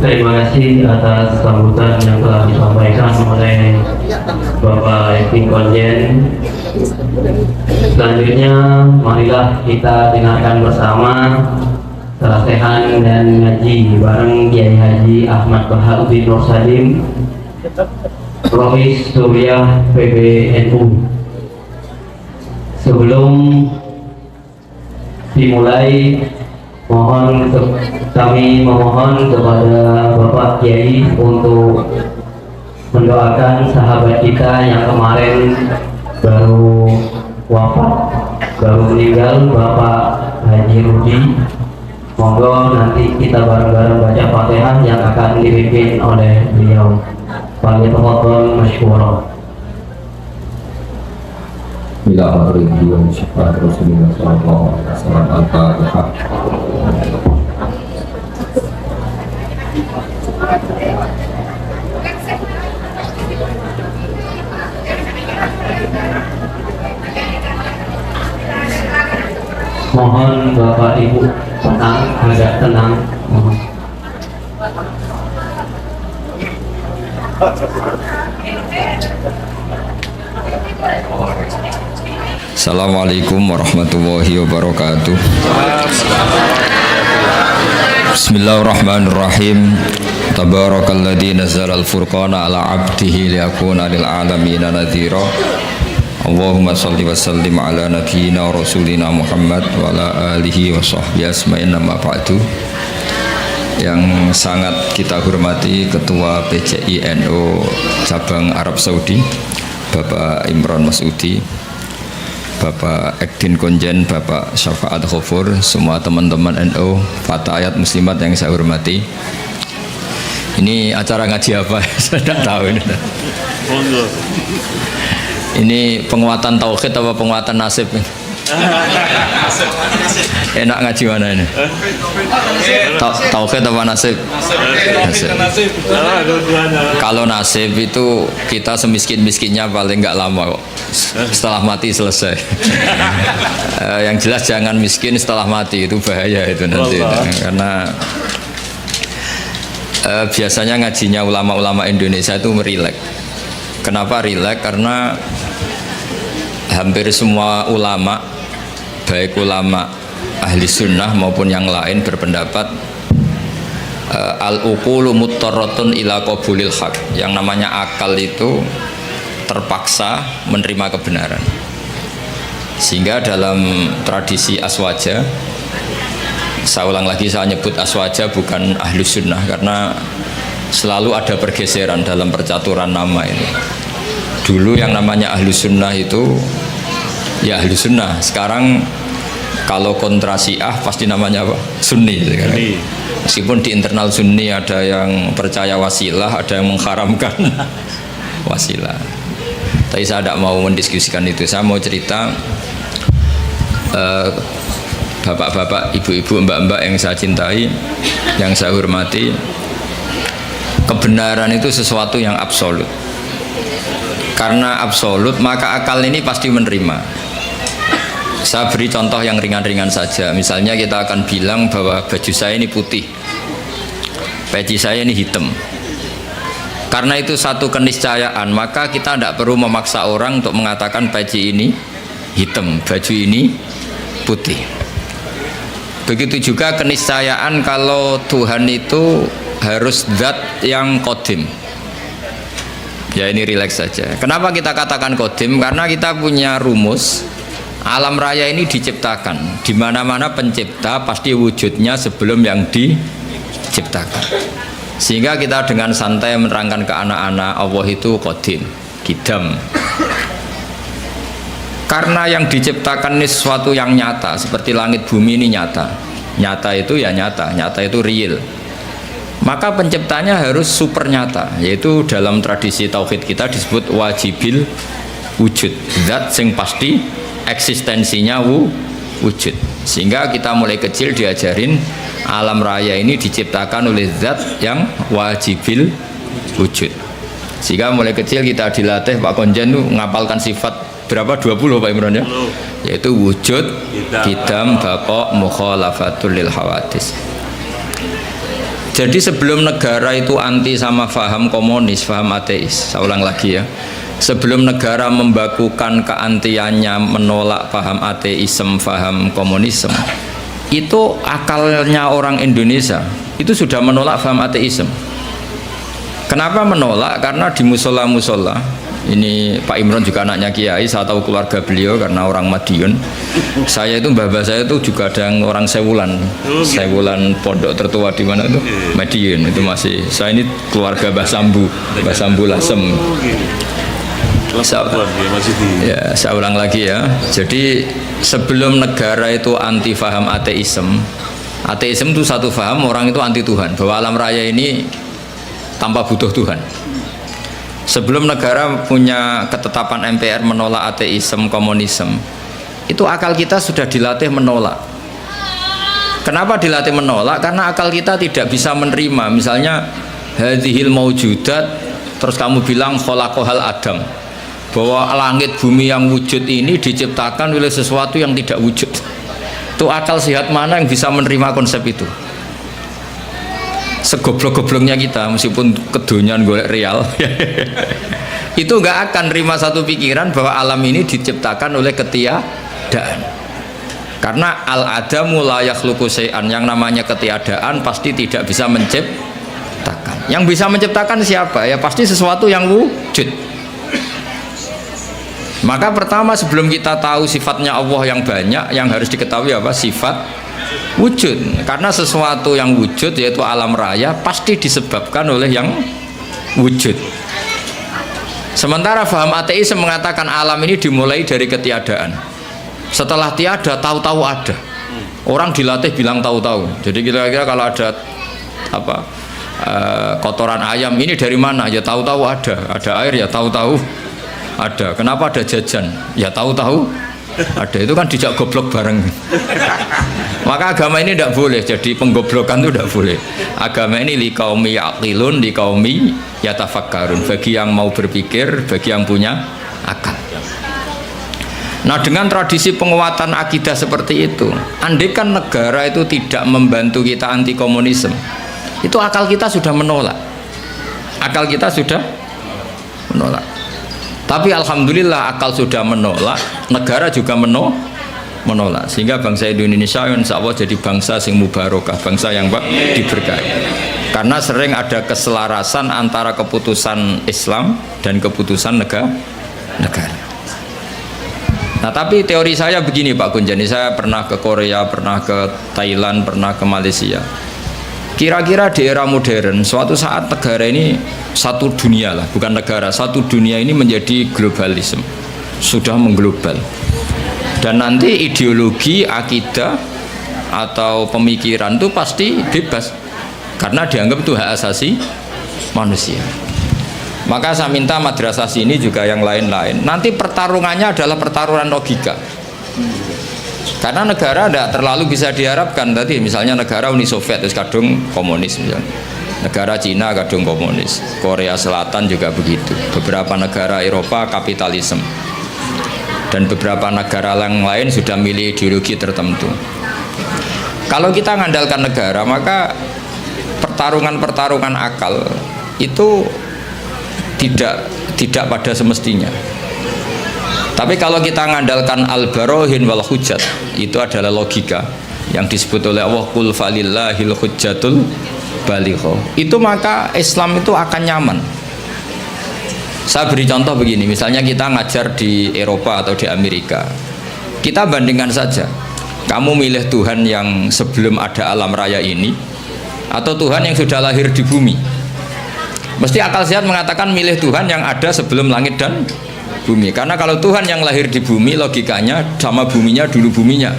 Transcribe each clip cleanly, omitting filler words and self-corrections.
Terima kasih atas sambutan yang telah disampaikan oleh Bapak Edi Konjen. Selanjutnya, marilah kita dengarkan bersama Serasehan dan Ngaji bareng Kiai Haji Ahmad Baharuddin Nursalim, Rois Suriah PBNU. Sebelum dimulai, kami memohon kepada Bapak Kiai untuk mendoakan sahabat kita yang kemarin baru wafat, baru meninggal, Bapak Haji Rudi. Monggo nanti kita bareng-bareng baca Fatihah yang akan dipimpin oleh beliau. Fadhilul masykurah. Bismillahirrahmanirrahim. Rasulullah sallallahu alaihi wasallam. Al-Fatihah. Mohon Bapak Ibu tenang, agak tenang. Mohon. Assalamualaikum warahmatullahi wabarakatuh. Bismillahirrahmanirrahim. Tabarakalladzi nazzala al-furqana ala 'abdihi liyakuna lil 'alamin nadhira. Allahumma shalli wa sallim ala nabiyyina wa rasulina Muhammad wa ala alihi wa sahbihi asma'in amma ba'du. Yang sangat kita hormati Ketua PCI NU Cabang Arab Saudi Bapak Imran Masudi, Bapak Ekdin Konjen, Bapak Syafaat Khofur, semua teman-teman NU, fatayat muslimat yang saya hormati. Ini acara ngaji apa? Saya tidak tahu ini. Ini penguatan tauhid apa penguatan nasib? Enak ngaji mana ini? Tauhid apa nasib? Nasib. Kalau nasib itu kita semiskin-miskinnya paling nggak lama kok. Setelah mati selesai. Yang jelas jangan miskin setelah mati, itu bahaya itu nanti. Karena biasanya ngajinya ulama-ulama Indonesia itu merileks. Kenapa rileks? Karena hampir semua ulama, baik ulama ahli sunnah maupun yang lain, berpendapat al-uqulu muttarratun ila qabulil haq. Yang namanya akal itu terpaksa menerima kebenaran. Sehingga dalam tradisi aswaja, saya ulang lagi, saya nyebut aswaja bukan ahli sunnah karena selalu ada pergeseran dalam percaturan nama ini. Dulu yang namanya ahli sunnah itu ya ahli sunnah, sekarang kalau kontra Syiah pasti namanya apa? Sunni sekarang. Meskipun di internal Sunni ada yang percaya wasilah, ada yang mengharamkan wasilah. Tapi saya tidak mau mendiskusikan itu. Saya mau cerita bapak-bapak, ibu-ibu, mbak-mbak yang saya cintai, yang saya hormati. Kebenaran itu sesuatu yang absolut. Karena absolut, maka akal ini pasti menerima. Saya beri contoh yang ringan-ringan saja. Misalnya kita akan bilang bahwa baju saya ini putih, peci saya ini hitam. Karena itu satu keniscayaan, maka kita tidak perlu memaksa orang untuk mengatakan peci ini hitam, baju ini putih. Begitu juga keniscayaan kalau Tuhan itu harus zat yang qadim. Ya ini rileks saja. Kenapa kita katakan qadim? Karena kita punya rumus. Alam raya ini diciptakan. Di mana-mana pencipta pasti wujudnya sebelum yang diciptakan. Sehingga kita dengan santai menerangkan ke anak-anak Allah itu qadim, qidam. Karena yang diciptakan ini sesuatu yang nyata, seperti langit bumi ini nyata. Nyata itu ya nyata, nyata itu real. Maka penciptanya harus super nyata, yaitu dalam tradisi tauhid kita disebut wajibil wujud, zat sing pasti eksistensinya wujud. Sehingga kita mulai kecil diajarin alam raya ini diciptakan oleh zat yang wajibil wujud. Sehingga mulai kecil kita dilatih, Pak Konjen itu ngapalkan sifat berapa? 20 Pak Imran ya? Yaitu wujud, qidam, baqa, mukhalafatul lil hawadis. Jadi sebelum negara itu anti sama faham komunis, faham ateis, saya ulang lagi ya. Sebelum negara membakukan keantiannya menolak paham ateisme, paham komunisme, itu akalnya orang Indonesia itu sudah menolak paham ateisme. Kenapa menolak? Karena di musola-musola, ini Pak Imron juga anaknya Kiai, saya tahu keluarga beliau karena orang Madiun. Saya itu mbah saya itu juga ada yang orang Sewulan, Sewulan pondok tertua di mana itu Madiun itu masih. Saya ini keluarga Mbah Sambu Lasem. Ya, saya ulang lagi ya. Jadi sebelum negara itu anti faham ateisme, ateisme itu satu faham orang itu anti Tuhan, bahwa alam raya ini tanpa butuh Tuhan. Sebelum negara punya ketetapan MPR menolak ateisme, komunisme, itu akal kita sudah dilatih menolak. Kenapa dilatih menolak? Karena akal kita tidak bisa menerima. Misalnya hadhil maujudat, terus kamu bilang khalaqahal Adam, bahwa langit bumi yang wujud ini diciptakan oleh sesuatu yang tidak wujud. Itu akal sehat mana yang bisa menerima konsep itu? Segoblok-gobloknya kita, meskipun kedonyan golek real itu nggak akan terima satu pikiran bahwa alam ini diciptakan oleh ketiadaan. Karena al-adamu la yakhluqu syai'an, yang namanya ketiadaan pasti tidak bisa menciptakan. Yang bisa menciptakan siapa? Ya pasti sesuatu yang wujud. Maka pertama sebelum kita tahu sifatnya Allah yang banyak, yang harus diketahui apa? Sifat wujud. Karena sesuatu yang wujud yaitu alam raya pasti disebabkan oleh yang wujud. Sementara faham ateisme mengatakan alam ini dimulai dari ketiadaan. Setelah tiada tahu-tahu ada. Orang dilatih bilang tahu-tahu. Jadi kira-kira kalau ada apa kotoran ayam ini dari mana? Ya tahu-tahu ada. Ada air ya tahu-tahu ada. Kenapa ada jajan? Ya tahu-tahu ada. Itu kan dijak goblok bareng. Maka agama ini tidak boleh jadi penggoblokan, itu tidak boleh. Agama ini liqaumi yaqilun, liqaumi yatafakkarun, bagi yang mau berpikir, bagi yang punya akal. Nah, dengan tradisi penguatan akidah seperti itu, andaikan negara itu tidak membantu kita anti komunisme, itu akal kita sudah menolak. Akal kita sudah menolak. Tapi alhamdulillah akal sudah menolak, negara juga menolak, sehingga bangsa Indonesia insya Allah jadi bangsa yang mubarakah, bangsa yang diberkahi. Karena sering ada keselarasan antara keputusan Islam dan keputusan negara. Nah, tapi teori saya begini Pak Kunjani, saya pernah ke Korea, pernah ke Thailand, pernah ke Malaysia. Kira-kira di era modern, suatu saat negara ini satu dunia lah, bukan negara, satu dunia ini menjadi globalisme, sudah mengglobal. Dan nanti ideologi, akidah atau pemikiran itu pasti bebas, karena dianggap itu hak asasi manusia. Maka saya minta madrasah sini juga yang lain-lain. Nanti pertarungannya adalah pertarungan logika. Karena negara tidak terlalu bisa diharapkan tadi, misalnya negara Uni Soviet terus kadung komunis misalnya. Negara Cina kadung komunis, Korea Selatan juga begitu. Beberapa negara Eropa kapitalisme. Dan beberapa negara yang lain sudah milih ideologi tertentu. Kalau kita mengandalkan negara, maka pertarungan-pertarungan akal itu tidak pada semestinya. Tapi kalau kita mengandalkan al-barohin wal hujjat, itu adalah logika yang disebut oleh Allah qul falillahil hujjatul baligho. Itu maka Islam itu akan nyaman. Saya beri contoh begini, misalnya kita ngajar di Eropa atau di Amerika, kita bandingkan saja, kamu milih Tuhan yang sebelum ada alam raya ini atau Tuhan yang sudah lahir di bumi. Mesti akal sehat mengatakan milih Tuhan yang ada sebelum langit dan bumi. Karena kalau Tuhan yang lahir di bumi, logikanya sama buminya dulu buminya.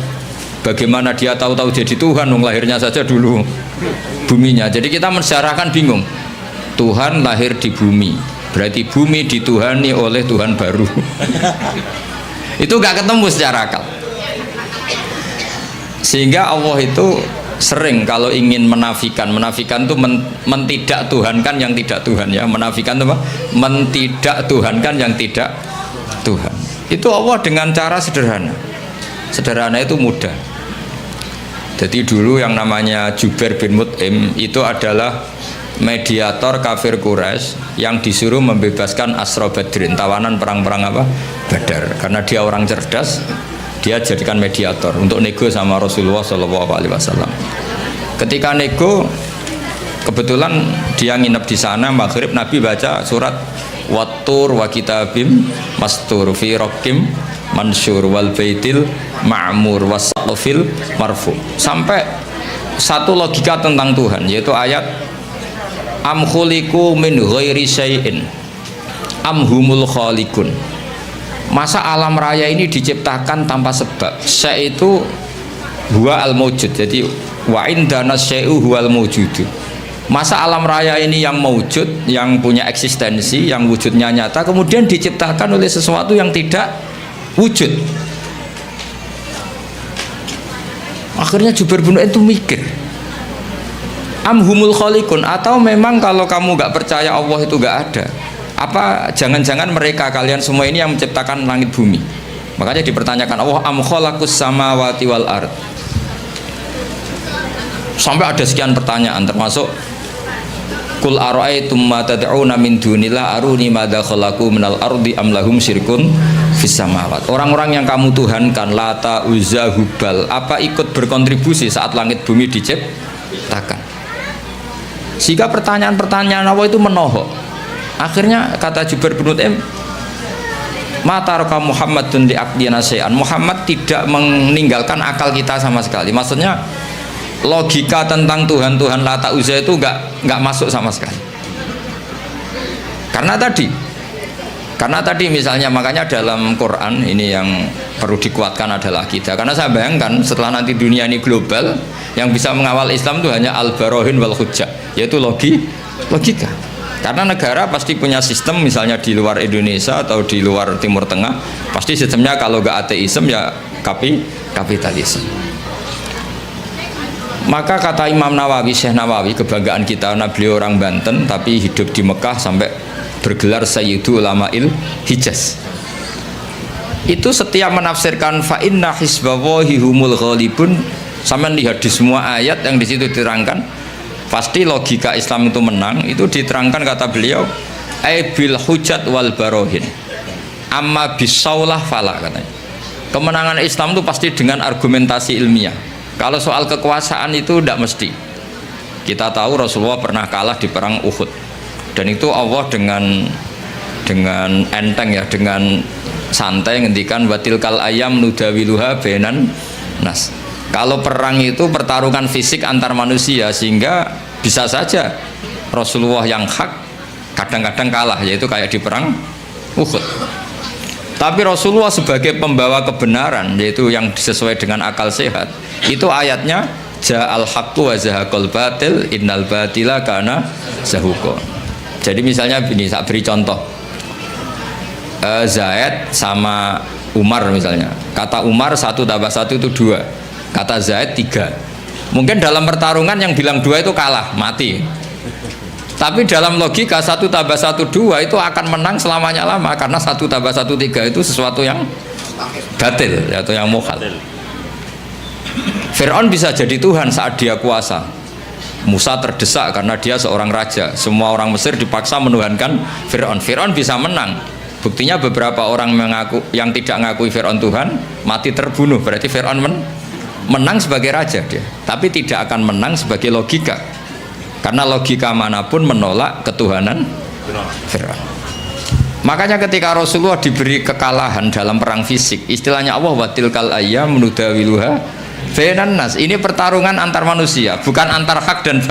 Bagaimana dia tahu-tahu jadi Tuhan, lahirnya saja dulu buminya. Jadi kita mensyarahkan bingung. Tuhan lahir di bumi, berarti bumi dituhani oleh Tuhan baru. Itu gak ketemu secara akal. Sehingga Allah itu sering kalau ingin menafikan itu mentidak Tuhankan yang tidak Tuhan ya. Menafikan itu apa? Mentidak Tuhankan yang tidak Tuhan. Itu Allah dengan cara sederhana. Sederhana itu mudah. Jadi dulu yang namanya Jubair bin Mut'im itu adalah mediator kafir Quraisy yang disuruh membebaskan Asra Badrin, tawanan perang-perang apa? Badar. Karena dia orang cerdas, dia jadikan mediator untuk nego sama Rasulullah SAW. Ketika nego, kebetulan dia nginep di sana, maghrib Nabi baca surat Wattur wa kitabim mastur fi rokim mansur wal baitil ma'mur wasaqfil marfu. Sampai satu logika tentang Tuhan, yaitu ayat am khuliqu min ghairi syai'in am humul khaliqun. Masa alam raya ini diciptakan tanpa sebab? Syai' itu huwa al mawjud. Jadi wa indana syai'u huwal mawjudu. Masa alam raya ini yang mawjud, yang punya eksistensi, yang wujudnya nyata, kemudian diciptakan oleh sesuatu yang tidak wujud. Akhirnya Jubair bin Mut'im itu mikir, amhumul khaliqun, atau memang kalau kamu gak percaya Allah itu gak ada, apa jangan-jangan mereka kalian semua ini yang menciptakan langit bumi? Makanya dipertanyakan Allah, am khalaqus samawati wal ard. Sampai ada sekian pertanyaan, termasuk kul ara'aytum ma tad'una min dunillah aruni madza khalaqu minal ardi am lahum syirkun fis samawat. Orang-orang yang kamu tuhankan, Lata, Uzza, Hubal, apa ikut berkontribusi saat langit bumi diciptakan? Sehingga pertanyaan-pertanyaan Allah itu menohok. Akhirnya kata Jubair bin Mut'im, Mataraka Muhammadun li aqdina syai'an. Muhammad tidak meninggalkan akal kita sama sekali. Maksudnya logika tentang Tuhan-Tuhan Lata Uzza itu nggak masuk sama sekali. Karena tadi misalnya, makanya dalam Quran ini yang perlu dikuatkan adalah kita. Karena saya bayangkan setelah nanti dunia ini global, yang bisa mengawal Islam itu hanya al-barohin wal hujjah, yaitu logika. Karena negara pasti punya sistem, misalnya di luar Indonesia atau di luar Timur Tengah, pasti sistemnya kalau nggak ateisme ya kapitalisme. Maka kata Imam Nawawi, Syekh Nawawi, kebanggaan kita, karena beliau orang Banten tapi hidup di Mekah sampai bergelar Sayyidu Ulama'il Hijaz. Itu setiap menafsirkan fa inna hisbawahi humul ghalibun, sampai lihat di semua ayat yang di situ diterangkan pasti logika Islam itu menang. Itu diterangkan kata beliau bil hujat wal barohin amma bisaulah fala, katanya kemenangan Islam itu pasti dengan argumentasi ilmiah. Kalau soal kekuasaan itu tidak mesti. Kita tahu Rasulullah pernah kalah di perang Uhud, dan itu Allah dengan enteng ya, dengan santai ngendikan watilkal ayam nudawiluha bainan nas. Kalau perang itu pertarungan fisik antar manusia, sehingga bisa saja Rasulullah yang hak kadang-kadang kalah, yaitu kayak di perang Uhud. Tapi Rasulullah sebagai pembawa kebenaran, yaitu yang sesuai dengan akal sehat, itu ayatnya ja'al haqqu wa zahaqal batil innal batila kana zahuqa. Jadi misalnya begini, saya beri contoh. Zaid sama Umar misalnya. Kata Umar 1 tambah 1 itu 2. Kata Zaid 3. Mungkin dalam pertarungan yang bilang 2 itu kalah, mati. Tapi dalam logika 1 tambah 1 2 itu akan menang selamanya lama, karena 1 tambah 1 3 itu sesuatu yang batil atau yang mukhal. Fir'aun bisa jadi Tuhan saat dia kuasa. Musa terdesak karena dia seorang raja. Semua orang Mesir dipaksa menuhankan Fir'aun. Fir'aun bisa menang. Buktinya beberapa orang yang tidak mengakui Fir'aun Tuhan mati terbunuh. Berarti Fir'aun menang sebagai raja dia, tapi tidak akan menang sebagai logika. Karena logika manapun menolak ketuhanan Fir'aun. Makanya ketika Rasulullah diberi kekalahan dalam perang fisik, istilahnya Allah watilkal ayyam nudawiluha bainan nas. Ini pertarungan antar manusia, bukan antar hak dan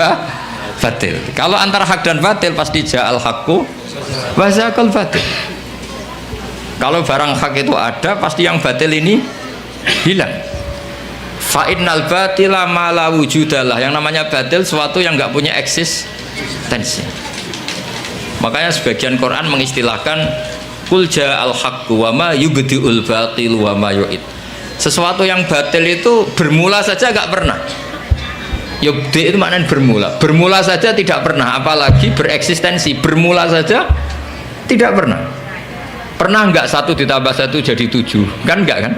batil. Kalau antar hak dan batil pasti ja'al haqqu wa zahaqal batil. Kalau barang hak itu ada, pasti yang batil ini hilang. Fa innal batila ma la wujudalah. Yang namanya batil sesuatu yang enggak punya eksistensi. Makanya sebagian Quran mengistilahkan qul ja'al haqqu wa ma yubdiul batil wa ma yu'id. Sesuatu yang batil itu bermula saja enggak pernah. Yubdi itu maknanya bermula. Bermula saja tidak pernah, apalagi bereksistensi. Bermula saja tidak pernah. Pernah enggak 1 ditambah 1 jadi 7? Kan enggak kan?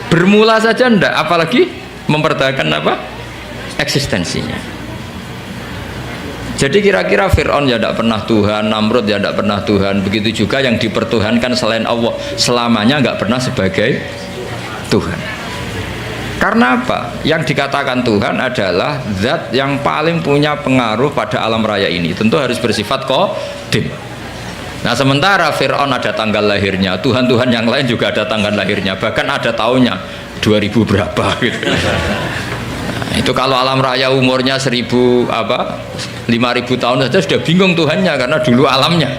Bermula saja enggak, apalagi mempertahankan apa? eksistensinya. Jadi kira-kira Fir'aun ya tidak pernah Tuhan, Namrud ya tidak pernah Tuhan, begitu juga yang dipertuhankan selain Allah selamanya nggak pernah sebagai Tuhan. Karena apa? Yang dikatakan Tuhan adalah zat yang paling punya pengaruh pada alam raya ini, tentu harus bersifat qadim. Nah sementara Fir'aun ada tanggal lahirnya, Tuhan-Tuhan yang lain juga ada tanggal lahirnya, bahkan ada tahunnya 2000 berapa gitu. Nah, itu kalau alam raya umurnya 5.000 tahun saja sudah bingung Tuhannya karena dulu alamnya.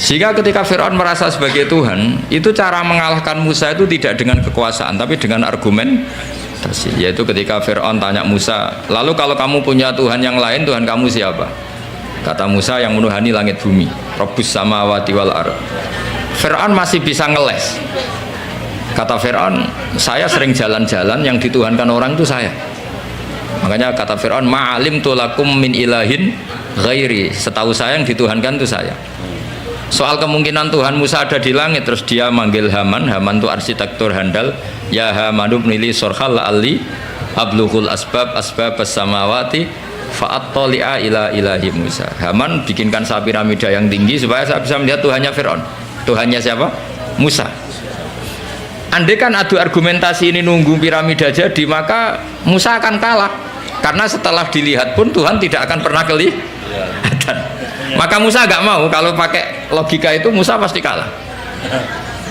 Sehingga ketika Fir'aun merasa sebagai Tuhan, itu cara mengalahkan Musa itu tidak dengan kekuasaan tapi dengan argumentasi. Yaitu ketika Fir'aun tanya Musa, lalu kalau kamu punya Tuhan yang lain, Tuhan kamu siapa? Kata Musa, yang menuhani langit bumi, Rabbus samawati wal ardh. Fir'aun masih bisa ngeles. Kata Fir'aun, saya sering jalan-jalan, yang dituhankan orang itu saya. Makanya kata Fir'aun, ma'alim tulakum min ilahin ghairi, setahu saya yang dituhankan itu saya. Soal kemungkinan Tuhan Musa ada di langit, terus dia manggil Haman. Haman itu arsitektur handal. Ya Hamanu bnili sorhal ali ablughul asbab as-samawati fa'attali'a ila ilahi Musa. Haman bikinkan piramida yang tinggi supaya saya bisa melihat Tuhannya Fir'aun. Tuhannya siapa? Musa. Andai kan adu argumentasi ini nunggu piramida jadi, maka Musa akan kalah. Karena setelah dilihat pun Tuhan tidak akan pernah kelihatan. Maka Musa gak mau, kalau pakai logika itu Musa pasti kalah.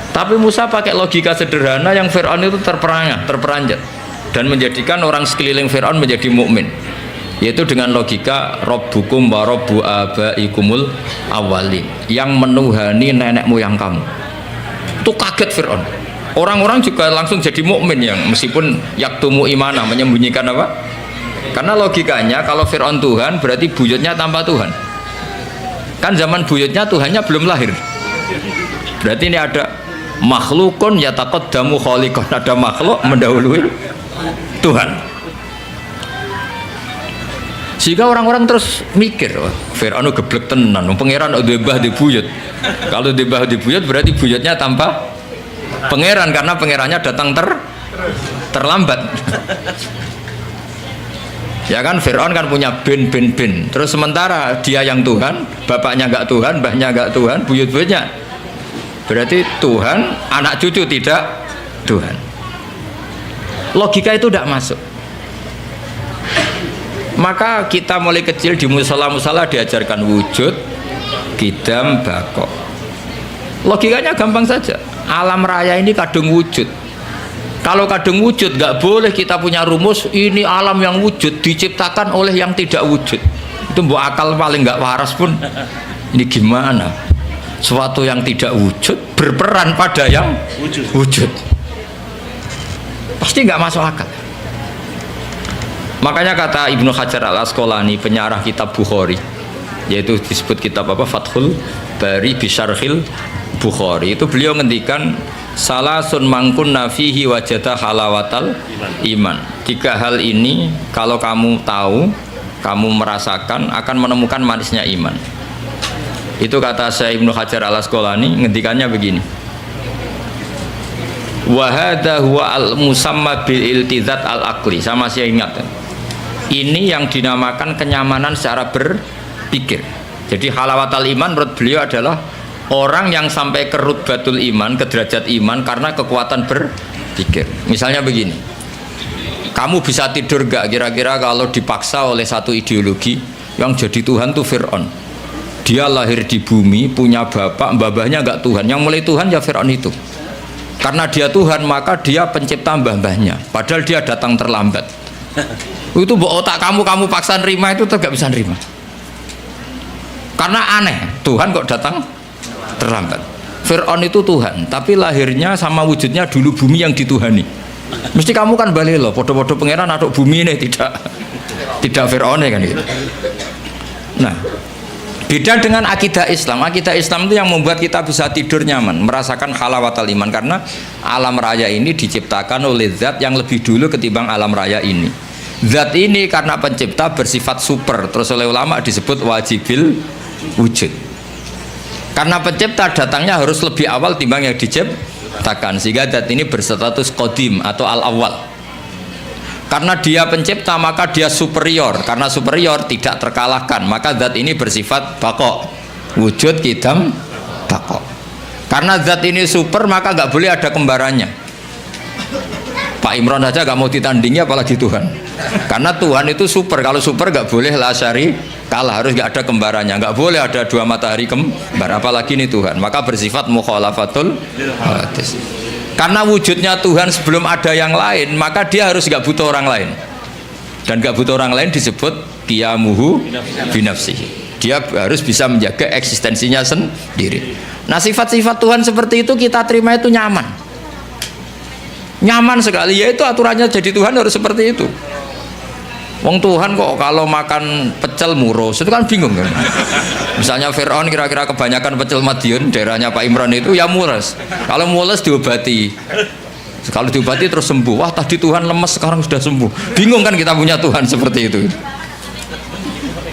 Tapi Musa pakai logika sederhana yang Fir'aun itu terperanjat dan menjadikan orang sekeliling Fir'aun menjadi mukmin, yaitu dengan logika Rabbukum wa Rabbu abaikumul awwalin, yang menuhani nenek moyang kamu. Itu kaget Fir'aun. Orang-orang juga langsung jadi mukmin, yang meskipun yaktumu imana, menyembunyikan apa? Karena logikanya kalau Fir'aun Tuhan berarti buyutnya tanpa Tuhan. Kan zaman buyutnya Tuhannya belum lahir. Berarti ini ada makhlukun yataqaddamu khaliqun, ada makhluk mendahului Tuhan. Sehingga orang-orang terus mikir, wah, Fir'aun geblek tenan, pangeran udah mbah di buyut. Kalau di mbah di buyut berarti buyutnya tanpa pangeran, karena pangerannya datang terlambat. Ya kan, Fir'aun kan punya bin. Terus sementara dia yang Tuhan, bapaknya nggak Tuhan, mbahnya nggak Tuhan, buyut-buyutnya. Berarti Tuhan, anak cucu tidak Tuhan. Logika itu tidak masuk. Maka kita mulai kecil di musala-musala diajarkan wujud, qidam, baqo. Logikanya gampang saja. Alam raya ini kadung wujud. Kalau kadung wujud, nggak boleh kita punya rumus ini alam yang wujud diciptakan oleh yang tidak wujud. Itu mbok akal paling nggak waras pun. Ini gimana? Suatu yang tidak wujud berperan pada yang wujud. Pasti nggak masuk akal. Makanya kata Ibnu Hajar al-Asqalani, penyarah kitab Bukhari, yaitu disebut kitab apa? Fathul Bari Bisyarhil Bukhari. Itu beliau ngendikan salasun mangkunna fihi wajada halawatal iman. 3 hal ini kalau kamu tahu, kamu merasakan, akan menemukan manisnya iman. Itu kata Syekh Ibnu Hajar al-Asqalani, ngendikannya begini, wa hadza huwa al-musamma bil iltizat al-aqli. Saya masih ingat, ini yang dinamakan kenyamanan secara berpikir. Jadi halawatal iman menurut beliau adalah orang yang sampai ke rutbatul iman, ke derajat iman karena kekuatan berpikir. Misalnya begini, kamu bisa tidur gak kira-kira kalau dipaksa oleh satu ideologi yang jadi Tuhan tuh Fir'aun. Dia lahir di bumi, punya bapak, mbah-mbahnya gak Tuhan, yang mulai Tuhan ya Fir'aun itu. Karena dia Tuhan maka dia pencipta mbah-mbahnya, padahal dia datang terlambat. Itu otak kamu paksa nerima itu gak bisa nerima. Karena aneh, Tuhan kok datang terlambat. Fir'aun itu Tuhan, tapi lahirnya sama wujudnya dulu bumi yang dituhani. Mesti kamu kan balik loh, podo-podo pangeran aduk bumi ini, tidak Fir'aun kan gitu. Nah, beda dengan akidah Islam. Akidah Islam itu yang membuat kita bisa tidur nyaman, merasakan halawatal iman, karena alam raya ini diciptakan oleh zat yang lebih dulu ketimbang alam raya ini. Zat ini karena pencipta bersifat super, terus oleh ulama disebut wajibil wujud. Karena pencipta datangnya harus lebih awal timbang yang diciptakan, sehingga zat ini berstatus qadim atau al-awwal. Karena dia pencipta maka dia superior. Karena superior tidak terkalahkan, maka zat ini bersifat baqo, wujud kidam baqo. Karena zat ini super maka nggak boleh ada kembarannya. Pak Imron saja nggak mau ditandingi apalagi Tuhan. Karena Tuhan itu super. Kalau super nggak boleh la syari kalah, harus nggak ada kembarannya, nggak boleh ada dua matahari kembar apalagi ini Tuhan. Maka bersifat mukhalafatul hadis. Karena wujudnya Tuhan sebelum ada yang lain, maka dia harus nggak butuh orang lain. Dan nggak butuh orang lain disebut qiyamuhu binafsihi. Dia harus bisa menjaga eksistensinya sendiri. Nah, sifat-sifat Tuhan seperti itu kita terima itu nyaman. Nyaman sekali, yaitu aturannya jadi Tuhan harus seperti itu. Wong Tuhan kok kalau makan pecel murus, itu kan bingung kan. Misalnya Fir'aun kira-kira kebanyakan pecel Madiun, daerahnya Pak Imran itu ya mules. Kalau mules diobati, kalau diobati terus sembuh. Wah tadi Tuhan lemes sekarang sudah sembuh. Bingung kan kita punya Tuhan seperti itu.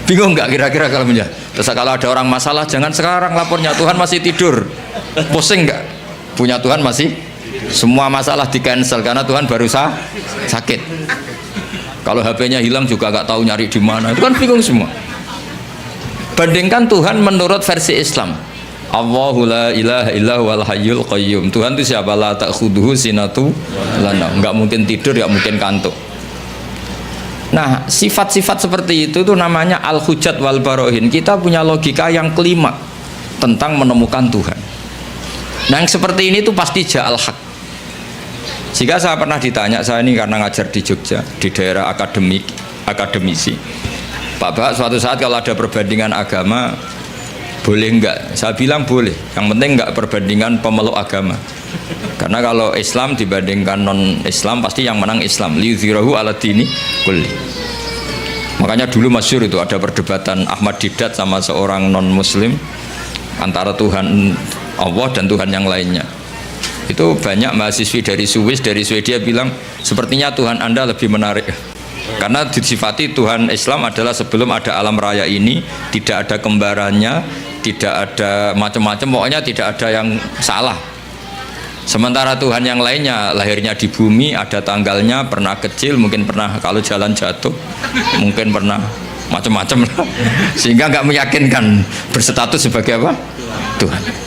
Bingung nggak kira-kira kalau punya? Terus kalau ada orang masalah jangan sekarang lapornya, Tuhan masih tidur. Pusing nggak? Punya Tuhan masih semua masalah di cancel karena Tuhan baru sakit. Kalau HP-nya hilang juga nggak tahu nyari di mana, itu kan bingung semua. Bandingkan Tuhan menurut versi Islam. Allahu la ilaha illa huwal hayyul qayyum. Tuhan itu siapa? La ta'khudhuhu sinatu lana. Nggak mungkin tidur, nggak mungkin kantuk. Nah, sifat-sifat seperti itu namanya al-hujjat wal barohin. Kita punya logika yang kelima tentang menemukan Tuhan. Nah, yang seperti ini tuh pasti ja'al haq. Jika saya pernah ditanya, saya ini karena ngajar di Jogja, di daerah akademisi. Pak, suatu saat kalau ada perbandingan agama, boleh enggak? Saya bilang boleh. Yang penting enggak perbandingan pemeluk agama. Karena kalau Islam dibandingkan non-Islam, pasti yang menang Islam. Liyudhirahu ala dini kulli. Makanya dulu masyhur itu ada perdebatan Ahmad Didat sama seorang non-Muslim antara Tuhan Allah dan Tuhan yang lainnya. Itu banyak mahasiswi dari Swiss, dari Swedia bilang sepertinya Tuhan Anda lebih menarik karena disifati Tuhan Islam adalah sebelum ada alam raya ini tidak ada kembarannya, tidak ada macam-macam, pokoknya tidak ada yang salah. Sementara Tuhan yang lainnya lahirnya di bumi, ada tanggalnya, pernah kecil, mungkin pernah kalau jalan jatuh, mungkin pernah macam-macam sehingga nggak meyakinkan berstatus sebagai apa? Tuhan.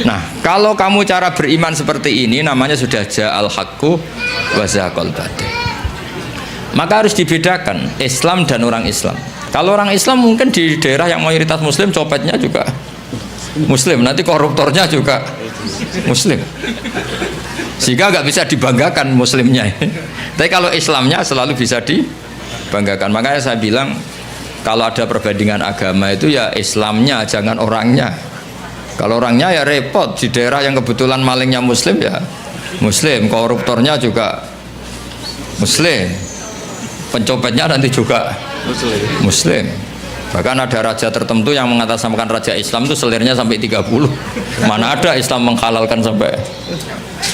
Nah, kalau kamu cara beriman seperti ini namanya sudah ja'al haqqu wa zaqal batil. Maka harus dibedakan Islam dan orang Islam. Kalau orang Islam mungkin di daerah yang mayoritas Muslim copetnya juga Muslim, nanti koruptornya juga Muslim, sehingga nggak bisa dibanggakan Muslimnya. Tapi kalau Islamnya selalu bisa dibanggakan. Makanya saya bilang kalau ada perbandingan agama itu ya Islamnya, jangan orangnya. Kalau orangnya ya repot, di daerah yang kebetulan malingnya Muslim ya Muslim, koruptornya juga Muslim, pencopetnya nanti juga Muslim. Bahkan ada raja tertentu yang mengatasnamakan raja Islam itu selirnya sampai 30. Mana ada Islam menghalalkan sampai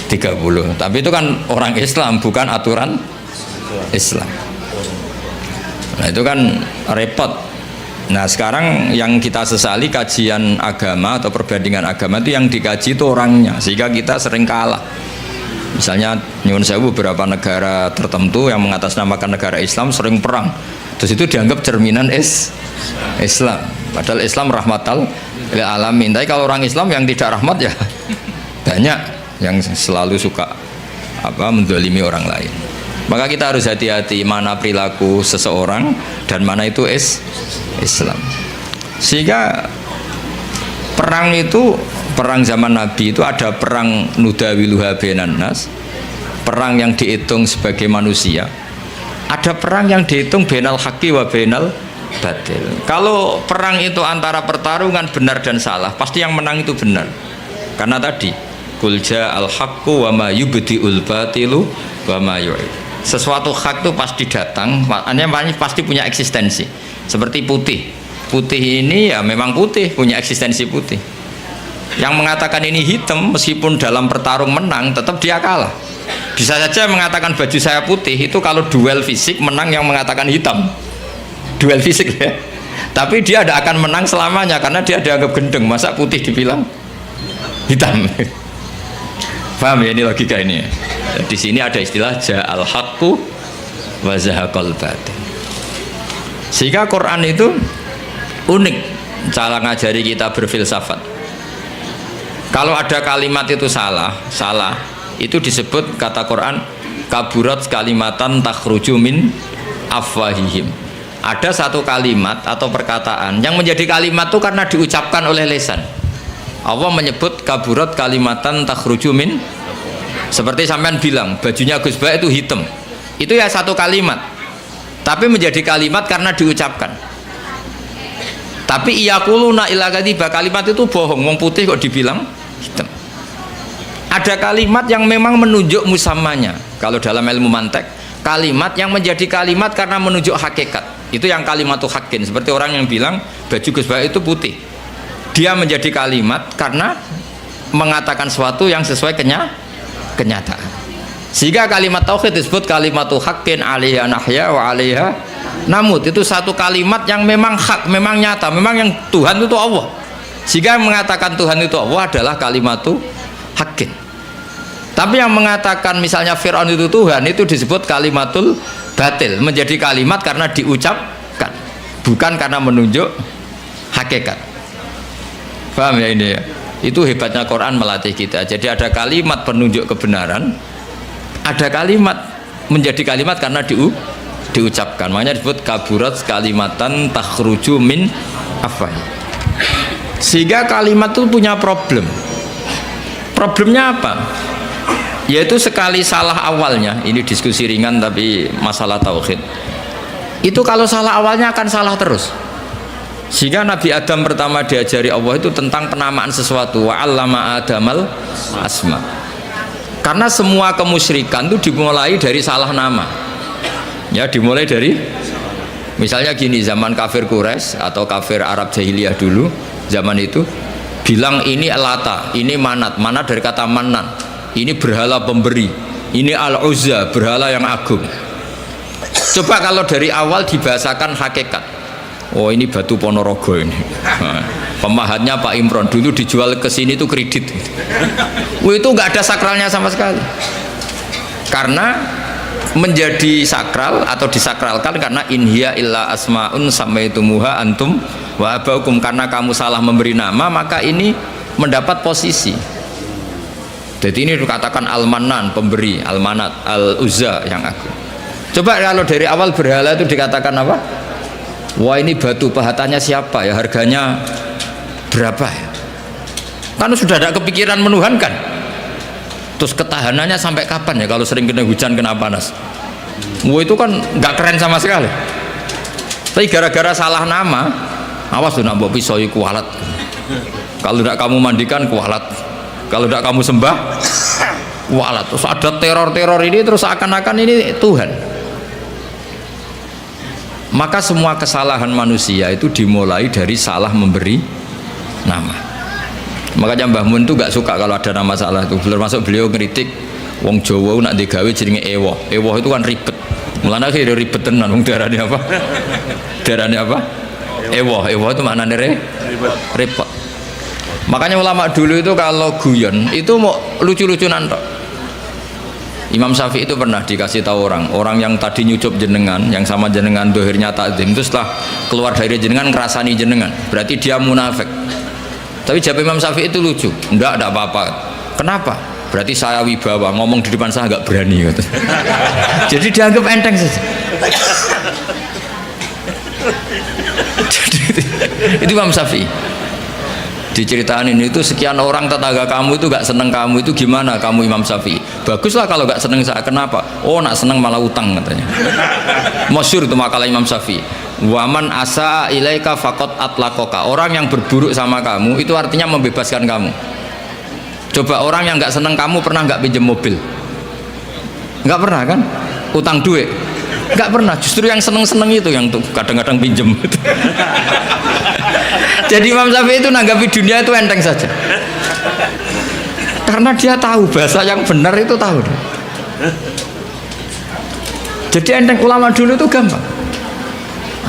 30. Tapi itu kan orang Islam, bukan aturan Islam. Nah itu kan repot. Nah sekarang yang kita sesali kajian agama atau perbandingan agama itu yang dikaji itu orangnya, sehingga kita sering kalah. Misalnya nyuwun sewu beberapa negara tertentu yang mengatasnamakan negara Islam sering perang, terus itu dianggap cerminan Islam, padahal Islam rahmatal lil alamin. Tapi kalau orang Islam yang tidak rahmat ya banyak yang selalu suka mendolimi orang lain. Maka kita harus hati-hati mana perilaku seseorang dan mana itu Islam. Sehingga perang itu, perang zaman Nabi itu ada perang nudawiluha bainan nas, perang yang dihitung sebagai manusia. Ada perang yang dihitung bainal haqqi wa bainal batil. Kalau perang itu antara pertarungan benar dan salah, pasti yang menang itu benar. Karena tadi qul ja'al haqqu wa ma yubdi'ul batilu wa ma yu'id. Sesuatu hak itu pasti datang, maknanya pasti punya eksistensi. Seperti putih. Putih ini ya memang putih, punya eksistensi putih. Yang mengatakan ini hitam meskipun dalam pertarung menang, tetap dia kalah. Bisa saja mengatakan baju saya putih, itu kalau duel fisik menang yang mengatakan hitam. Duel fisik ya. Tapi dia tidak akan menang selamanya karena dia dianggap gendeng. Masa putih dibilang hitam? Paham ya ini logika ini? Di sini ada istilah ja'al haqqu wa zahaqal batil. Sehingga Quran itu unik cara ngajari kita berfilsafat. Kalau ada kalimat itu salah, itu disebut kata Quran kaburat kalimatan takhruju min afwahihim. Ada satu kalimat atau perkataan yang menjadi kalimat itu karena diucapkan oleh lisan. Allah menyebut kaburat kalimatan takhruju min, seperti sampean bilang bajunya Gus Ba itu hitam. Itu ya satu kalimat, tapi menjadi kalimat karena diucapkan. Tapi iyakuluna illa kadiba, kalimat itu bohong, wong putih kok dibilang hitam. Ada kalimat yang memang menunjuk musamanya. Kalau dalam ilmu mantek, kalimat yang menjadi kalimat karena menunjuk hakikat, itu yang kalimatu hakin. Seperti orang yang bilang baju Gus Ba itu putih, dia menjadi kalimat karena mengatakan sesuatu yang sesuai kenyataan. Sehingga kalimat tauhid disebut kalimatu hakin alaiha nahya wa alaiha namut. Itu satu kalimat yang memang hak, memang nyata, memang yang Tuhan itu Allah. Sehingga yang mengatakan Tuhan itu Allah adalah kalimatu hakin. Tapi yang mengatakan misalnya Fir'aun itu Tuhan, itu disebut kalimatul batil, menjadi kalimat karena diucapkan, bukan karena menunjuk hakikat. Paham ya ini ya? Itu hebatnya Quran melatih kita. Jadi ada kalimat penunjuk kebenaran, ada kalimat menjadi kalimat karena diucapkan. Makanya disebut kaburat kalimatan takhruju min afwah. Sehingga kalimat itu punya problem. Problemnya apa? Yaitu sekali salah awalnya, ini diskusi ringan tapi masalah tauhid. Itu kalau salah awalnya akan salah terus. Sehingga Nabi Adam pertama diajari Allah itu tentang penamaan sesuatu, wa 'allama Adamal asma. Karena semua kemusyrikan itu dimulai dari salah nama. Ya, dimulai dari misalnya gini, zaman kafir Quraisy atau kafir Arab jahiliyah dulu, zaman itu bilang ini Lata, ini Manat, Manat dari kata Manan. Ini berhala pemberi, ini Al-Uzza, berhala yang agung. Coba kalau dari awal dibahasakan hakikat, oh ini batu Ponorogo ini, pemahatnya Pak Imron, dulu dijual ke sini itu kredit. Wah, itu nggak ada sakralnya sama sekali. Karena menjadi sakral atau disakralkan karena inhiya illa asmaun samaitumuha antum wa abaukum, karena kamu salah memberi nama maka ini mendapat posisi. Jadi ini dikatakan Al-Manan, pemberi, Al-Manat, Al-Uzza yang agung. Coba kalau dari awal berhala itu dikatakan apa? Wah, ini batu pahatannya siapa ya, harganya berapa ya? Kan sudah ada kepikiran menuhankan. Terus ketahanannya sampai kapan ya kalau sering kena hujan, kena panas? Wah, itu kan nggak keren sama sekali. Tapi gara-gara salah nama, awas tuh nak mbok pisau kualat. Kalau tidak kamu mandikan kualat, kalau tidak kamu sembah kualat. Terus ada teror-teror ini, terus seakan-akan ini Tuhan. Maka semua kesalahan manusia itu dimulai dari salah memberi nama. Makanya Mbah Mun itu gak suka kalau ada nama salah itu. Termasuk beliau ngeritik wong Jawa nak digawe jenenge ewoh. Ewoh itu kan ribet. Mulane akhirnya ribet tenan wong darane apa? Darane apa? Ewoh. Ewoh itu maknane repot. Makanya ulama dulu itu kalau guyon itu mau lucu-lucunan tok. Imam Syafi'i itu pernah dikasih tahu orang yang tadi nyucup jenengan, yang sama jenengan dohirnya takdim, itu setelah keluar dari jenengan ngerasani jenengan, berarti dia munafik. Tapi jawab Imam Syafi'i itu lucu, enggak ada apa-apa. Kenapa? Berarti saya wibawa, ngomong di depan saya agak berani gitu. Jadi dianggap enteng saja. Itu Imam Syafi'i. Diceritain ini itu sekian orang tetangga kamu itu gak seneng kamu, itu gimana kamu Imam Syafi'i? Baguslah kalau gak seneng saya. Kenapa? Oh, nak seneng malah utang katanya. Masyhur itu makalah Imam Syafi'i. Waman asa ilaika faqat atlaqaka. Orang yang berburuk sama kamu itu artinya membebaskan kamu. Coba orang yang gak seneng kamu pernah gak pinjam mobil? Gak pernah kan? Utang duit? Gak pernah. Justru yang seneng-seneng itu yang tuh kadang-kadang pinjam. Jadi Imam Syafi'i itu nanggapi dunia itu enteng saja, karena dia tahu bahasa yang benar itu tahu. Jadi enteng. Ulama dulu itu gampang.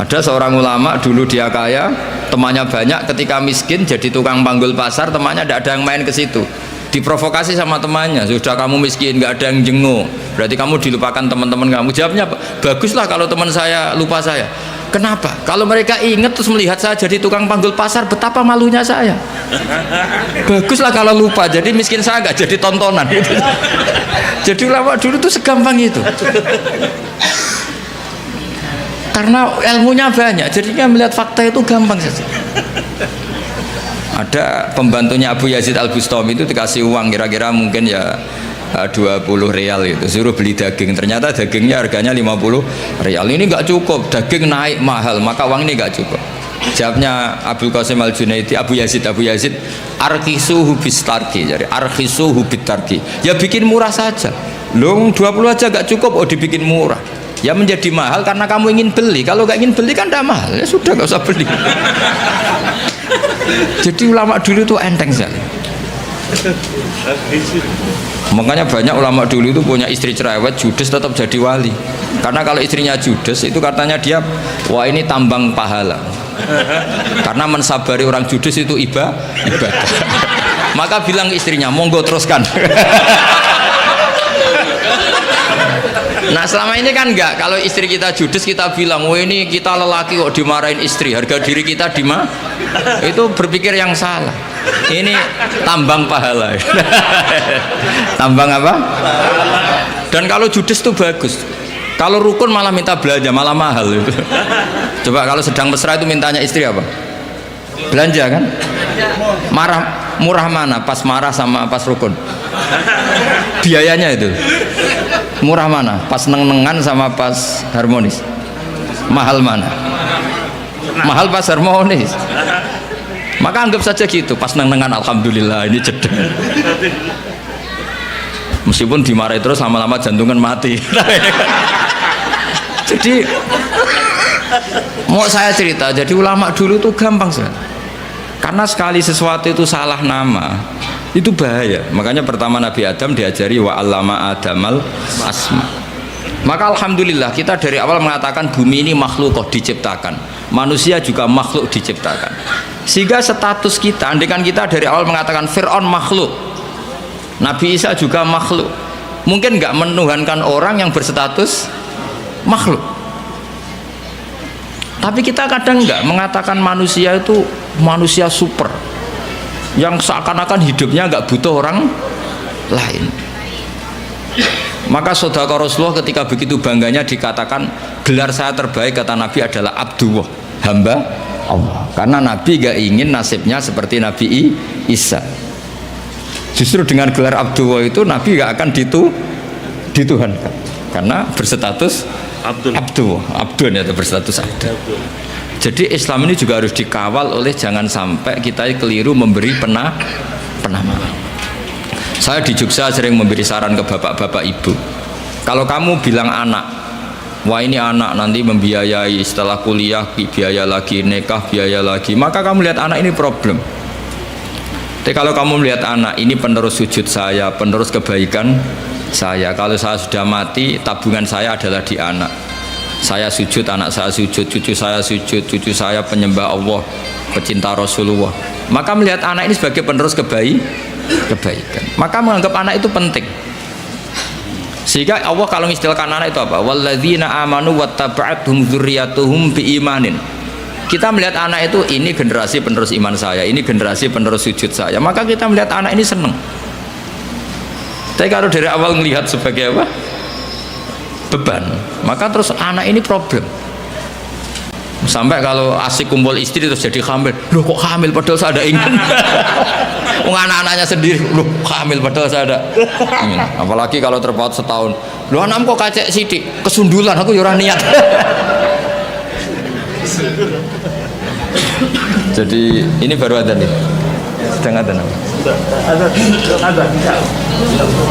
Ada seorang ulama dulu dia kaya, temannya banyak, ketika miskin jadi tukang panggul pasar, temannya tidak ada yang main ke situ. Diprovokasi sama temannya, sudah kamu miskin nggak ada yang jenguk, Berarti kamu dilupakan teman-teman kamu. Jawabnya apa? Baguslah kalau teman saya lupa saya. Kenapa? Kalau mereka ingat terus melihat saya jadi tukang panggul pasar, betapa malunya saya. Baguslah kalau lupa, jadi miskin saya nggak jadi tontonan gitu. Jadi ulama dulu tuh segampang itu. Karena ilmunya banyak, jadinya melihat fakta itu gampang saja. Ada pembantunya Abu Yazid Al-Bustami itu dikasih uang kira-kira mungkin ya 20 real itu, suruh beli daging, ternyata dagingnya harganya 50 real. Ini nggak cukup, daging naik mahal, maka uang ini nggak cukup. Jawabnya Abdul Qasim Al-Junaidi, Abu Yazid, arkisuhu bistarki, jadi arkisuhu bitarki, ya bikin murah saja. Loh 20 aja nggak cukup, oh dibikin murah. Ya menjadi mahal karena kamu ingin beli. Kalau nggak ingin beli kan tidak mahal, ya sudah nggak usah beli. Jadi ulama dulu itu enteng sekali. Makanya banyak ulama dulu itu punya istri cerewet, judes tetap jadi wali. Karena kalau istrinya judes itu katanya dia, wah ini tambang pahala. Karena mensabari orang judes itu ibadah. Maka bilang ke istrinya, monggo teruskan. Nah selama ini kan enggak, kalau istri kita judes kita bilang, wah ini kita lelaki kok dimarahin istri, harga diri kita itu berpikir yang salah. Ini tambang pahala. Tambang apa? Dan kalau judes itu bagus. Kalau rukun malah minta belanja, malah mahal itu. Coba kalau sedang mesra itu mintanya istri apa? Belanja kan? Murah mana? Pas marah sama pas rukun? Biayanya itu. Murah mana? Pas neng-nengan sama pas harmonis? Mahal mana? Mahal pas harmonis. Maka anggap saja gitu, pas neng-nengan alhamdulillah ini jeda. Meskipun dimarahi terus lama-lama jantungan mati. Jadi mau saya cerita, jadi ulama dulu itu gampang sekali. Karena sekali sesuatu itu salah nama, itu bahaya. Makanya pertama Nabi Adam diajari wa 'allama Adamal asma. Maka alhamdulillah kita dari awal mengatakan bumi ini makhluk diciptakan, manusia juga makhluk diciptakan. Sehingga status kita, andaikan kita dari awal mengatakan Fir'aun makhluk, Nabi Isa juga makhluk, mungkin nggak menuhankan orang yang berstatus makhluk. Tapi kita kadang nggak mengatakan manusia itu manusia super yang seakan-akan hidupnya nggak butuh orang lain. Maka saudara Rasulullah ketika begitu bangganya dikatakan gelar saya terbaik kata Nabi adalah Abdullah, hamba Allah. Karena Nabi gak ingin nasibnya seperti Nabi Isa. Justru dengan gelar Abdullah itu Nabi gak akan dituhankan karena berstatus Abdun ya, berstatus Abdun. Jadi Islam ini juga harus dikawal oleh jangan sampai kita keliru memberi penamaan. Saya di Jogja sering memberi saran ke bapak-bapak ibu, kalau kamu bilang anak, wah ini anak nanti membiayai setelah kuliah biaya lagi, nikah biaya lagi, maka kamu lihat anak ini problem. Tapi kalau kamu melihat anak ini penerus sujud saya, penerus kebaikan saya, kalau saya sudah mati tabungan saya adalah di anak. Saya sujud, anak saya sujud, cucu saya sujud, cucu saya penyembah Allah, pecinta Rasulullah. Maka melihat anak ini sebagai penerus kebaikan, maka menganggap anak itu penting. Sehingga Allah kalau mengistilahkan anak itu apa? Walladzina amanu wattaba'athum dzurriyyatuhum biimanin. Kita melihat anak itu, ini generasi penerus iman saya, ini generasi penerus sujud saya, maka kita melihat anak ini senang. Tapi kalau dari awal melihat sebagai apa? Beban, maka terus anak ini problem. Sampai kalau asik kumpul istri terus jadi hamil. Loh kok hamil padahal saya ada ingin. Anak-anaknya sendiri, loh hamil padahal saya ada ingin. Apalagi kalau terpaut setahun. Loh anakmu kok kacek sidik, kesundulan aku ya ora niat. Jadi ini baru ada nih. Sedang ada nama. Ada.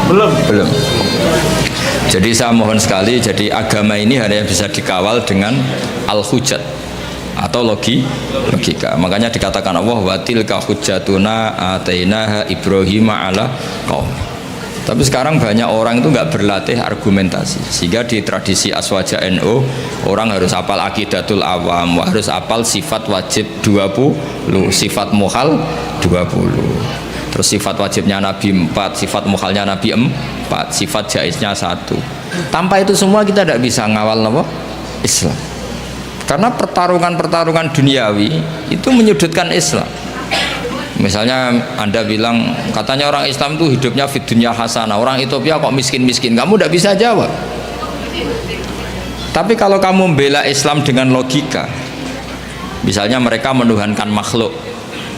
Belum. Jadi saya mohon sekali, jadi agama ini hanya bisa dikawal dengan al-hujjat atau logika. Makanya dikatakan Allah wa tilka hujjatuna atainaha Ibrahim ala qaum. Tapi sekarang banyak orang itu nggak berlatih argumentasi, sehingga di tradisi Aswaja NU orang harus hafal akidatul awam, harus hafal sifat wajib 20, sifat muhal 20. Terus sifat wajibnya Nabi 4, sifat mukhalnya Nabi 4, sifat jaiznya 1. Tanpa itu semua kita tidak bisa ngawal apa? Islam. Karena pertarungan-pertarungan duniawi itu menyudutkan Islam. Misalnya Anda bilang, katanya orang Islam itu hidupnya fid dunya hasanah, orang Ethiopia kok miskin-miskin, kamu tidak bisa jawab. Tapi kalau kamu membela Islam dengan logika, misalnya mereka menuhankan makhluk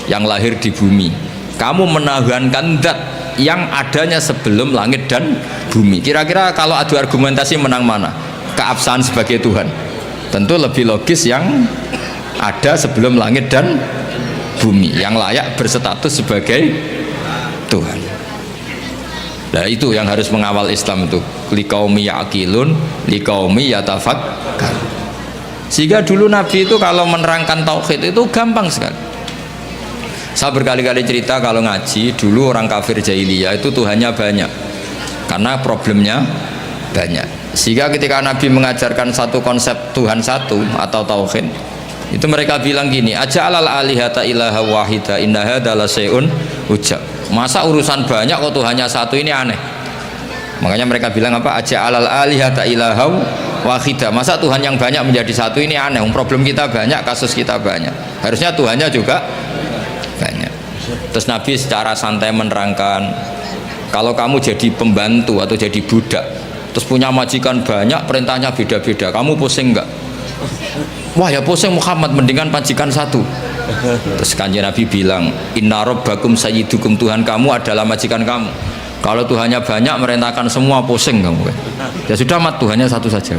yang lahir di bumi, kamu menuhankan zat yang adanya sebelum langit dan bumi. Kira-kira kalau adu argumentasi menang mana? Keabsahan sebagai Tuhan. Tentu lebih logis yang ada sebelum langit dan bumi, yang layak berstatus sebagai Tuhan. Nah itu yang harus mengawal Islam itu, liqaumi ya'qilun, liqaumi yatafakkar. Sehingga dulu Nabi itu kalau menerangkan tauhid itu gampang sekali. Saya berkali-kali cerita kalau ngaji, dulu orang kafir jahiliyah itu Tuhannya banyak karena problemnya banyak. Sehingga ketika Nabi mengajarkan satu konsep Tuhan satu atau tauhid, itu mereka bilang gini, aja'alal alihata ilaha wahida inna hadza la syai'un ujab. Masa urusan banyak kok Tuhannya satu, ini aneh. Makanya mereka bilang apa? Aja'alal alihata ilaha wahida. Masa Tuhan yang banyak menjadi satu, ini aneh. Problem kita banyak, kasus kita banyak. Harusnya Tuhannya juga banyak. Terus Nabi secara santai menerangkan, kalau kamu jadi pembantu atau jadi budak, terus punya majikan banyak, perintahnya beda-beda, kamu pusing enggak? Wah ya pusing Muhammad, mendingan majikan satu. Terus kanjeng Nabi bilang, inna rabbakum sayyidukum, Tuhan kamu adalah majikan kamu. Kalau Tuhannya banyak merintahkan semua, pusing kamu. Ya sudah mat, Tuhannya satu saja.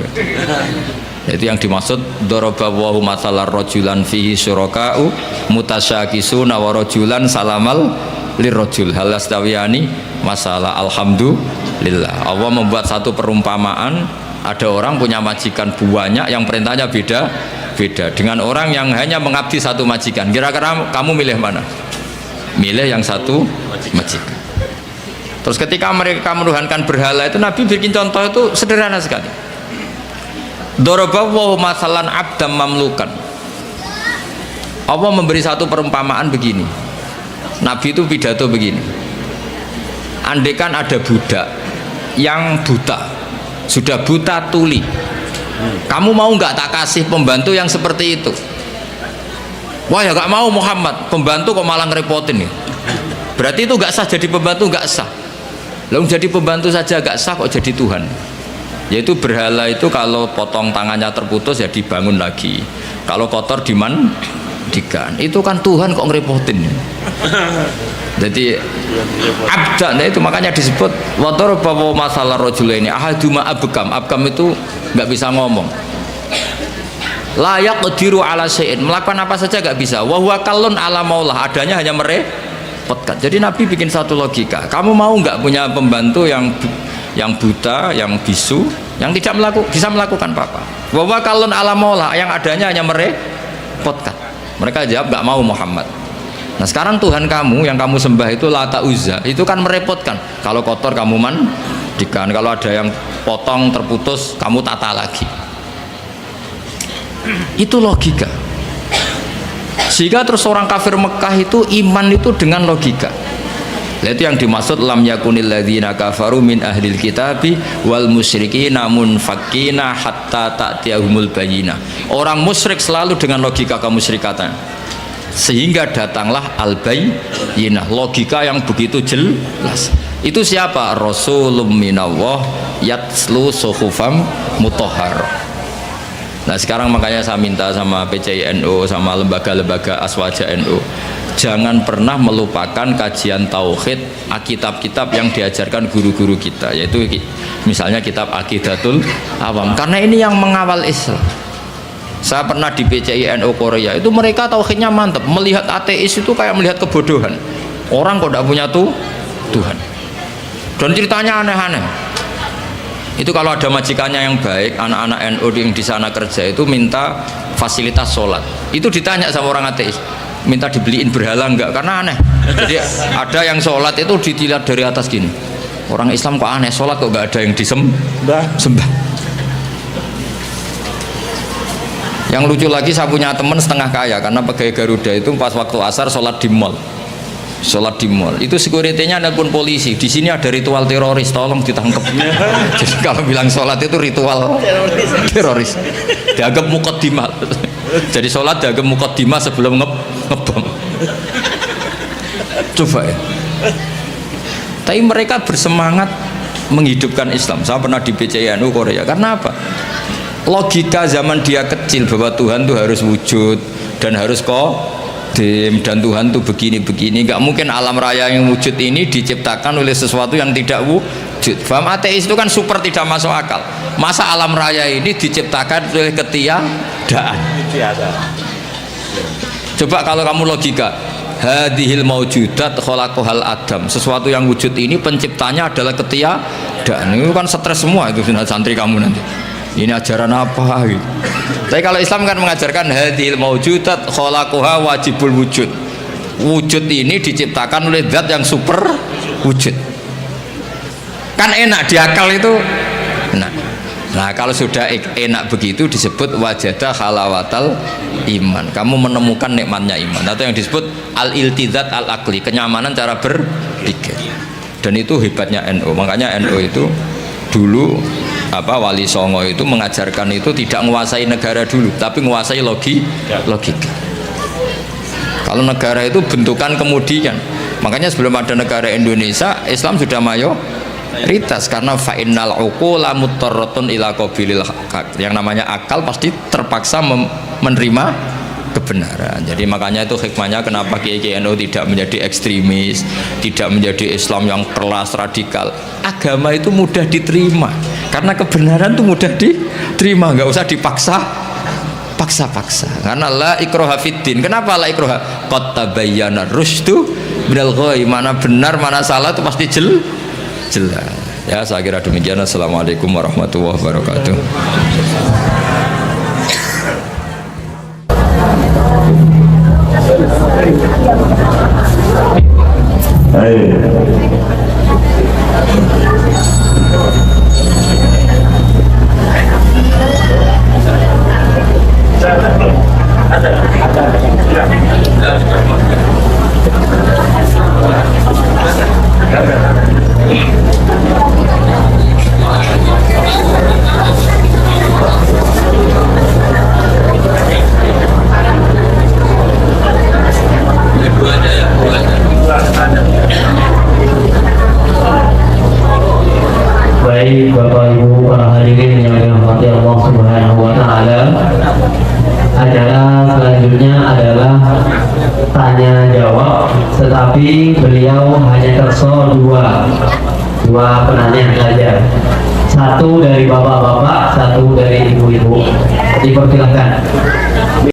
Itu yang dimaksud daraballahu mathalar rajulan fihi syuraka'u mutasyakisuna wa rajulan salamal lirrajul hal yastawiyani masalah. Alhamdulillah, Allah membuat satu perumpamaan, ada orang punya majikan banyak yang perintahnya beda dengan orang yang hanya mengabdi satu majikan. Kira-kira kamu milih mana? Milih yang satu majikan. Terus ketika mereka menuhankan berhala itu, Nabi bikin contoh itu sederhana sekali. Daraballahu masalan abdam mamlukan. Allah memberi satu perumpamaan begini. Nabi itu pidato begini. Andaikan ada budak yang buta, sudah buta tuli, kamu mau nggak tak kasih pembantu yang seperti itu? Wah ya nggak mau Muhammad, pembantu kok malah ngerepotin ya. Berarti itu nggak sah jadi pembantu, nggak sah. Lalu jadi pembantu saja nggak sah, kok jadi Tuhan? Yaitu berhala itu kalau potong tangannya terputus ya dibangun lagi, kalau kotor dimandikan. Itu kan Tuhan kok ngerepotin. Jadi abdan itu makanya disebut wator bawa masalah rojulaini ahaduma abkam. Abkam itu nggak bisa ngomong, layak qadiru ala syai'in, melakukan apa saja nggak bisa. Wa huwa kallun ala maulah, adanya hanya merepotkan. Jadi Nabi bikin satu logika, kamu mau nggak punya pembantu yang buta, yang bisu, yang tidak bisa melakukan apa-apa? Wa huwa kallun ala maulah, yang adanya hanya merepotkan. Mereka jawab nggak mau Muhammad. Nah sekarang Tuhan kamu yang kamu sembah itu Lata Uzza, itu kan merepotkan. Kalau kotor kamu mandikan, kalau ada yang potong terputus kamu tata lagi. Itu logika. Sehingga terus orang kafir Mekah itu iman itu dengan logika. Itu yang dimaksud lam yakunil ladzina kafaru min ahlil kitabi wal musyrikina munfakkina hatta ta'tiyahumul bayyinah. Orang musyrik selalu dengan logika kemusyrikatan, sehingga datanglah al-bayyinah, logika yang begitu jelas. Itu siapa? Rasulun minallah yatslu suhufam mutahharah. Nah sekarang makanya saya minta sama PCI NU, sama lembaga-lembaga aswaja NU, jangan pernah melupakan kajian tauhid, kitab-kitab yang diajarkan guru-guru kita, yaitu misalnya kitab Aqidatul Awam, karena ini yang mengawal Islam. Saya pernah di PCI NU Korea, itu mereka tauhidnya mantap, melihat ateis itu kayak melihat kebodohan. Orang kok tidak punya Tuhan, dan ceritanya aneh-aneh. Itu kalau ada majikannya yang baik, anak-anak NU yang di sana kerja itu minta fasilitas sholat, itu ditanya sama orang ateis, minta dibeliin berhala enggak, karena aneh. Jadi ada yang sholat itu dilihat dari atas gini, orang Islam kok aneh, sholat kok enggak ada yang disembah. Yang lucu lagi, saya punya teman setengah kaya karena pegawai Garuda itu pas waktu asar sholat di mall. sholat di mall itu security-nya nelpon polisi, di sini ada ritual teroris, tolong ditangkap. Jadi kalau bilang sholat itu ritual teroris, dianggap mukaddimah. Jadi sholat dianggap mukaddimah sebelum ngebom. Coba ya. Tapi mereka bersemangat menghidupkan Islam. Saya pernah di PCNU Korea. Karena apa? Logika zaman dia kecil bahwa Tuhan itu harus wujud dan harus qadim dan Tuhan itu begini-begini. Nggak mungkin alam raya yang wujud ini diciptakan oleh sesuatu yang tidak wujud. Faham? Ateis itu kan super tidak masuk akal. Masa alam raya ini diciptakan oleh ketiadaan? Coba kalau kamu logika, hadhil maujudat khalaqahal adam, sesuatu yang wujud ini penciptanya adalah ketiadaan. Itu kan stres semua itu santri kamu nanti. Ini ajaran apa gitu. Tapi kalau Islam kan mengajarkan hadhil maujudat khalaqaha wajibul wujud. Wujud ini diciptakan oleh zat yang super wujud. Kan enak di akal itu. Nah, kalau sudah enak begitu disebut wajadah halawatal iman. Kamu menemukan nikmatnya iman, atau yang disebut al-iltizat al-aqli, kenyamanan cara berpikir. Dan itu hebatnya NU. Makanya NU itu dulu Wali Songo itu mengajarkan itu tidak menguasai negara dulu, tapi menguasai logika. Kalau negara itu bentukan kemudian. Makanya sebelum ada negara Indonesia, Islam sudah mayoritas karena fa'innal uqula muttarratun ila qabilil haq. Yang namanya akal pasti terpaksa menerima kebenaran. Jadi makanya itu hikmahnya kenapa Kiai NU tidak menjadi ekstremis, tidak menjadi Islam yang keras radikal. Agama itu mudah diterima karena kebenaran itu mudah diterima, nggak usah paksa. Karena la ikraha fiddin. Kenapa la ikraha? Qad tabayyana rusydu minal ghayy. Mana benar mana salah itu pasti jelas. Ya, saya kira demikian. Assalamualaikum warahmatullahi wabarakatuh. Baik Bapak Ibu para hadirin yang dirahmati Allah Subhanahu wa taala, selanjutnya adalah tanya jawab, tetapi beliau hanya tersol dua penanya saja. Satu dari bapak-bapak, satu dari ibu-ibu. Dipersilakan.